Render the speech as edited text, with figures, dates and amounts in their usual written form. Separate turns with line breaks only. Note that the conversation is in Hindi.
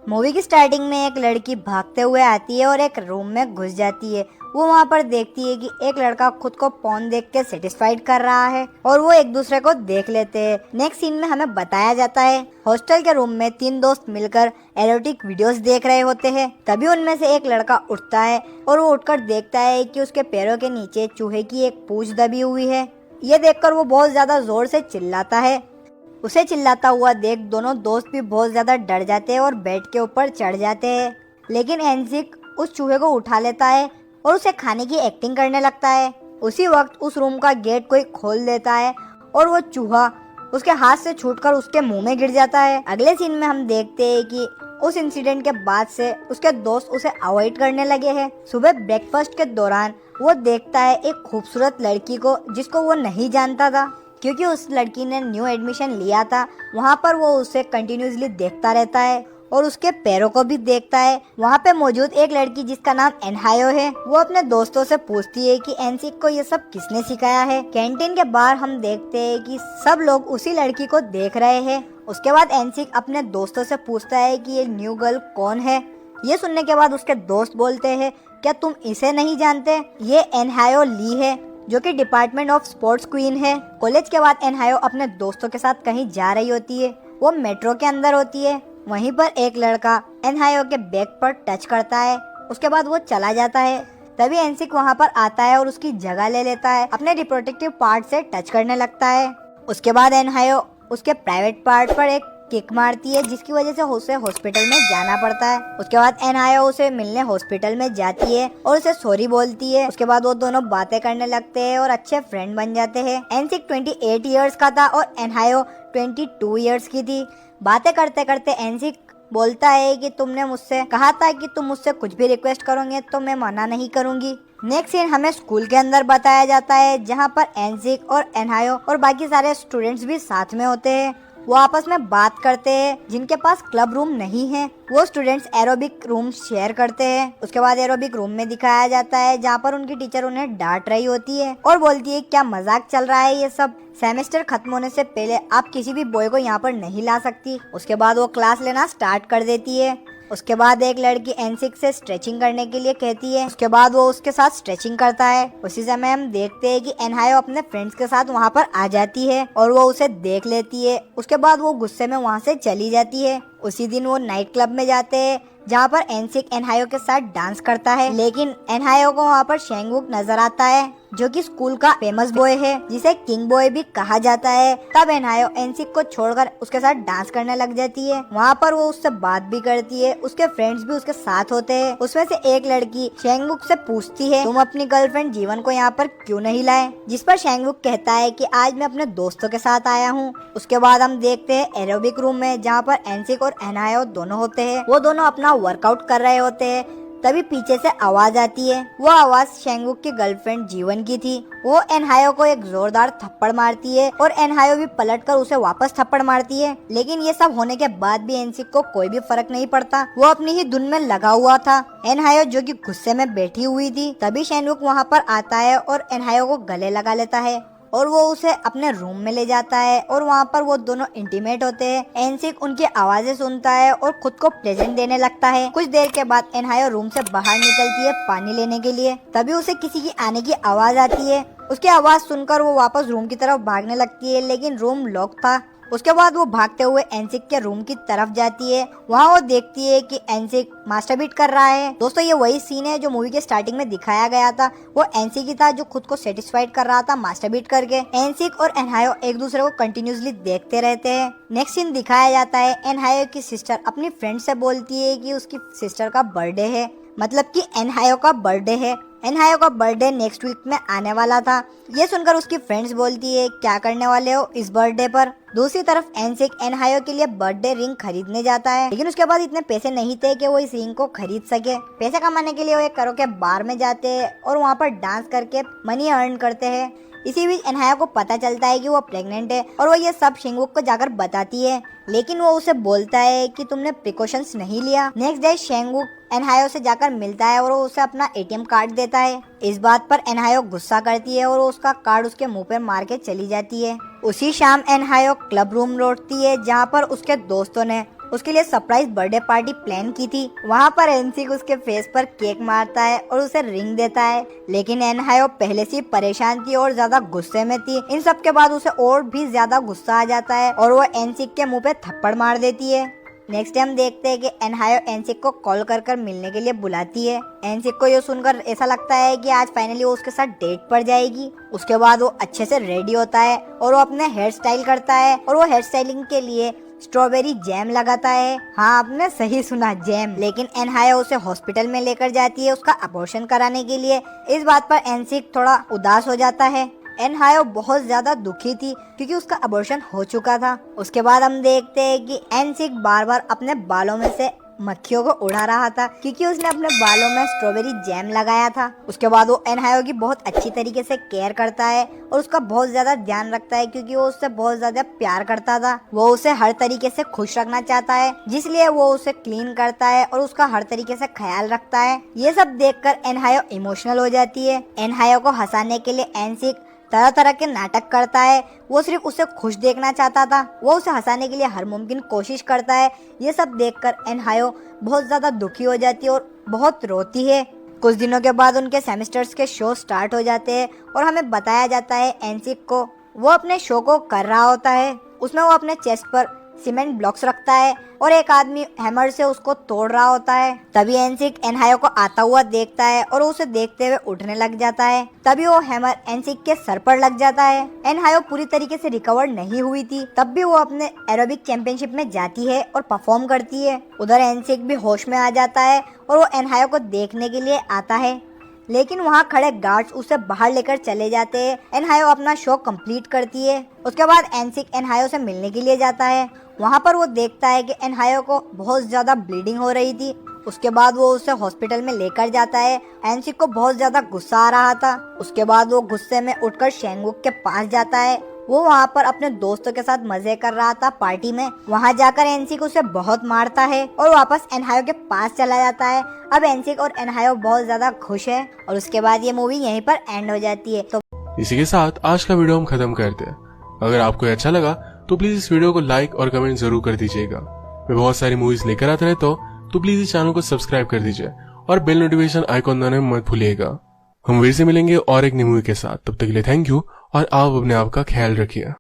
मूवी की स्टार्टिंग में एक लड़की भागते हुए आती है और एक रूम में घुस जाती है। वो वहाँ पर देखती है कि एक लड़का खुद को पॉर्न देख के सेटिस्फाइड कर रहा है और वो एक दूसरे को देख लेते हैं। नेक्स्ट सीन में हमें बताया जाता है हॉस्टल के रूम में 3 दोस्त मिलकर एरोटिक वीडियोस देख रहे होते हैं। तभी उनमें से एक लड़का उठता है और वो उठकर देखता है कि उसके पैरों के नीचे चूहे की एक पूंछ दबी हुई है। ये देखकर वो बहुत ज्यादा जोर से चिल्लाता है। उसे चिल्लाता हुआ देख दोनों दोस्त भी बहुत ज्यादा डर जाते हैं और बेड के ऊपर चढ़ जाते हैं। लेकिन एनसिक उस चूहे को उठा लेता है और उसे खाने की एक्टिंग करने लगता है। उसी वक्त उस रूम का गेट कोई खोल देता है और वो चूहा उसके हाथ से छूटकर उसके मुंह में गिर जाता है। अगले सीन में हम देखते हैं कि उस इंसिडेंट के बाद से उसके दोस्त उसे अवॉइड करने लगे हैं। सुबह ब्रेकफास्ट के दौरान वो देखता है एक खूबसूरत लड़की को जिसको वो नहीं जानता था, क्योंकि उस लड़की ने न्यू एडमिशन लिया था। वहाँ पर वो उसे कंटिन्यूसली देखता रहता है और उसके पैरों को भी देखता है। वहाँ पे मौजूद एक लड़की जिसका नाम एनहायो है, वो अपने दोस्तों से पूछती है कि एनसिक को ये सब किसने सिखाया है। कैंटीन के बाहर हम देखते हैं कि सब लोग उसी लड़की को देख रहे हैं। उसके बाद एनसिक अपने दोस्तों से पूछता है कि ये न्यू गर्ल कौन है। ये सुनने के बाद उसके दोस्त बोलते हैं, क्या तुम इसे नहीं जानते? ये एनहायो ली है जो कि डिपार्टमेंट ऑफ स्पोर्ट्स क्वीन है। कॉलेज के बाद एनहायो अपने दोस्तों के साथ कहीं जा रही होती है। वो मेट्रो के अंदर होती है। वहीं पर एक लड़का एनहायो के बैग पर टच करता है। उसके बाद वो चला जाता है। तभी एनसिक वहाँ पर आता है और उसकी जगह ले लेता है। अपने रिप्रोडक्टिव पार्ट से टच करने लगता है। उसके बाद एनहायो उसके प्राइवेट पार्ट पर एक किक मारती है, जिसकी वजह से उसे हॉस्पिटल में जाना पड़ता है। उसके बाद एनहायो उसे मिलने हॉस्पिटल में जाती है और उसे सॉरी बोलती है। उसके बाद वो दोनों बातें करने लगते हैं और अच्छे फ्रेंड बन जाते हैं। एनसिक 28 इयर्स का था और एनहायो 22 इयर्स की थी। बातें करते करते एनसिक बोलता है कि तुमने मुझसे कहा था कि तुम मुझसे कुछ भी रिक्वेस्ट करोगे तो मैं मना नहीं करूंगी। नेक्स्ट सीन हमें स्कूल के अंदर बताया जाता है, जहां पर एनसिक और एनहायो और बाकी सारे स्टूडेंट्स भी साथ में होते हैं। वो आपस में बात करते हैं। जिनके पास क्लब रूम नहीं है वो स्टूडेंट्स एरोबिक रूम शेयर करते हैं। उसके बाद एरोबिक रूम में दिखाया जाता है जहाँ पर उनकी टीचर उन्हें डांट रही होती है और बोलती है क्या मजाक चल रहा है ये सब, सेमेस्टर खत्म होने से पहले आप किसी भी बॉय को यहाँ पर नहीं ला सकती। उसके बाद वो क्लास लेना स्टार्ट कर देती है। उसके बाद एक लड़की एनसिक से स्ट्रेचिंग करने के लिए कहती है। उसके बाद वो उसके साथ स्ट्रेचिंग करता है। उसी समय हम देखते हैं कि एनहायो अपने फ्रेंड्स के साथ वहाँ पर आ जाती है और वो उसे देख लेती है। उसके बाद वो गुस्से में वहाँ से चली जाती है। उसी दिन वो नाइट क्लब में जाते हैं जहाँ पर एनसिक एनहायो के साथ डांस करता है। लेकिन एनहायो को वहाँ पर शेंगवुक नजर आता है जो कि स्कूल का फेमस बॉय है जिसे किंग बॉय भी कहा जाता है। तब एनहायो एनसिक को छोड़कर उसके साथ डांस करने लग जाती है। वहाँ पर वो उससे बात भी करती है। उसके फ्रेंड्स भी उसके साथ होते हैं। उसमें से एक लड़की शेंगवुक से पूछती है तुम अपनी गर्लफ्रेंड जीवन को यहाँ पर क्यों नहीं लाए, जिस पर शेंगवुक कहता है कि आज मैं अपने दोस्तों के साथ आया हूँ। उसके बाद हम देखते हैं एरोबिक रूम में जहाँ पर एनसिक और एनहायो दोनों होते हैं। वो दोनों अपना वर्कआउट कर रहे होते हैं। तभी पीछे से आवाज आती है। वो आवाज शेंगवुक की गर्लफ्रेंड जीवन की थी। वो एनहायो को एक जोरदार थप्पड़ मारती है और एनहायो भी पलटकर उसे वापस थप्पड़ मारती है। लेकिन ये सब होने के बाद भी एनसिक को कोई भी फर्क नहीं पड़ता। वो अपनी ही धुन में लगा हुआ था। एनहायो जो कि गुस्से में बैठी हुई थी। तभी शेंगवुक वहाँ पर आता है और एनहायो को गले लगा लेता है और वो उसे अपने रूम में ले जाता है और वहाँ पर वो दोनों इंटीमेट होते हैं। एनसिक उनकी आवाजें सुनता है और खुद को प्रेजेंट देने लगता है। कुछ देर के बाद एनहायो रूम से बाहर निकलती है पानी लेने के लिए। तभी उसे किसी की आने की आवाज आती है। उसकी आवाज सुनकर वो वापस रूम की तरफ भागने लगती है, लेकिन रूम लॉक था। उसके बाद वो भागते हुए एनसिक के रूम की तरफ जाती है। वहाँ वो देखती है कि एनसिक मास्टरबीट कर रहा है। दोस्तों ये वही सीन है जो मूवी के स्टार्टिंग में दिखाया गया था। वो एनसिक ही था जो खुद को सेटिस्फाइड कर रहा था मास्टरबीट करके। एनसिक और एनहायो एक दूसरे को कंटिन्यूसली देखते रहते हैं। नेक्स्ट सीन दिखाया जाता है एनहायो की सिस्टर अपनी फ्रेंड से बोलती है कि उसकी सिस्टर का बर्थडे है, मतलब कि एनहायो का बर्थडे है। एनहायो का बर्थडे नेक्स्ट वीक में आने वाला था। ये सुनकर उसकी फ्रेंड्स बोलती है क्या करने वाले हो इस बर्थडे पर। दूसरी तरफ एनसिक एनहायो के लिए बर्थडे रिंग खरीदने जाता है, लेकिन उसके बाद इतने पैसे नहीं थे कि वो इस रिंग को खरीद सके। पैसे कमाने के लिए वो एक करोके बार में जाते हैं और वहाँ पर डांस करके मनी अर्न करते हैं। इसी बीच एनहायो को पता चलता है कि वो प्रेग्नेंट है और वो ये सब शेंगवुक को जाकर बताती है, लेकिन वो उसे बोलता है कि तुमने प्रिकॉशंस नहीं लिया। नेक्स्ट डे शेंगवुक एनहायो से जाकर मिलता है और वो उसे अपना एटीएम कार्ड देता है। इस बात पर एनहायो गुस्सा करती है और उसका कार्ड उसके मुंह पर मार के चली जाती है। उसी शाम एनहायो क्लब रूम लौटती है जहाँ पर उसके दोस्तों ने उसके लिए सरप्राइज बर्थडे पार्टी प्लान की थी। वहाँ पर एनसिक उसके फेस पर केक मारता है और उसे रिंग देता है, लेकिन एनहायो पहले से परेशान थी और ज्यादा गुस्से में थी। इन सब के बाद उसे और भी ज्यादा गुस्सा आ जाता है और वो एनसिक के मुंह पे थप्पड़ मार देती है। नेक्स्ट टाइम देखते हैं कि एनहायो एनसिक को कॉल कर मिलने के लिए बुलाती है। एनसिक को ये सुनकर ऐसा लगता है कि आज फाइनली वो उसके साथ डेट पर जाएगी। उसके बाद वो अच्छे से रेडी होता है और वो अपने हेयर स्टाइल करता है और वो हेयर स्टाइलिंग के लिए स्ट्रॉबेरी जैम लगाता है। हाँ, आपने सही सुना, जैम। लेकिन एनहायो उसे हॉस्पिटल में लेकर जाती है उसका अबॉर्शन कराने के लिए। इस बात पर एनसिक थोड़ा उदास हो जाता है। एनहायो बहुत ज्यादा दुखी थी क्योंकि उसका अबॉर्शन हो चुका था। उसके बाद हम देखते हैं कि एनसिक बार बार अपने बालों में से मक्खियों को उड़ा रहा था क्योंकि उसने अपने बालों में स्ट्रॉबेरी जैम लगाया था। उसके बाद वो एनहायो की बहुत अच्छी तरीके से केयर करता है और उसका बहुत ज्यादा ध्यान रखता है क्योंकि वो उससे बहुत ज्यादा प्यार करता था। वो उसे हर तरीके से खुश रखना चाहता है, जिसलिए वो उसे क्लीन करता है और उसका हर तरीके से ख्याल रखता है। ये सब देखकर एनहायो इमोशनल हो जाती है। एनहायो को हंसाने के लिए एनसिक तरह तरह के नाटक करता है। वो सिर्फ उसे खुश देखना चाहता था, वो उसे हंसाने के लिए हर मुमकिन कोशिश करता है। ये सब देखकर एनहायो बहुत ज्यादा दुखी हो जाती है और बहुत रोती है। कुछ दिनों के बाद उनके सेमेस्टर्स के शो स्टार्ट हो जाते हैं और हमें बताया जाता है एनसिक को वो अपने शो को कर रहा होता है। उसमें वो अपने चेस्ट पर सीमेंट ब्लॉक्स रखता है और एक आदमी हैमर से उसको तोड़ रहा होता है। तभी एनसिक एनहायो को आता हुआ देखता है और उसे देखते हुए उठने लग जाता है। तभी वो हैमर एनसिक के सर पर लग जाता है। एनहायो पूरी तरीके से रिकवर नहीं हुई थी, तब भी वो अपने एरोबिक चैंपियनशिप में जाती है और परफॉर्म करती है। उधर एनसिक भी होश में आ जाता है और वो एनहायो को देखने के लिए आता है, लेकिन वहाँ खड़े गार्ड्स उसे बाहर लेकर चले जाते हैं। एनहायो अपना शो कंप्लीट करती है। उसके बाद एनसिक एनहायो से मिलने के लिए जाता है। वहाँ पर वो देखता है कि एनहायो को बहुत ज्यादा ब्लीडिंग हो रही थी। उसके बाद वो उसे हॉस्पिटल में लेकर जाता है। एनसिक को बहुत ज्यादा गुस्सा आ रहा था। उसके बाद वो गुस्से में उठकर शेंगुक के पास जाता है। वो वहाँ पर अपने दोस्तों के साथ मजे कर रहा था पार्टी में। वहाँ जाकर एनसिक उसे बहुत मारता है और वापस एनहायो के पास चला जाता है। अब एनसिक और एनहायो बहुत ज्यादा खुश है और उसके बाद ये मूवी यहीं पर एंड हो जाती है। तो
इसी के साथ आज का वीडियो हम खत्म करते हैं। अगर आपको अच्छा लगा तो प्लीज इस वीडियो को लाइक और कमेंट जरूर कर दीजिएगा। मैं बहुत सारी मूवीज लेकर आता रहता हूँ, तो प्लीज इस चैनल को सब्सक्राइब कर दीजिए और बेल नोटिफिकेशन आइकॉन दबाना मत भूलिएगा। हम फिर से मिलेंगे और एक नई मूवी के साथ। तब तक के लिए थैंक यू और आप अपने आप का ख्याल रखिए।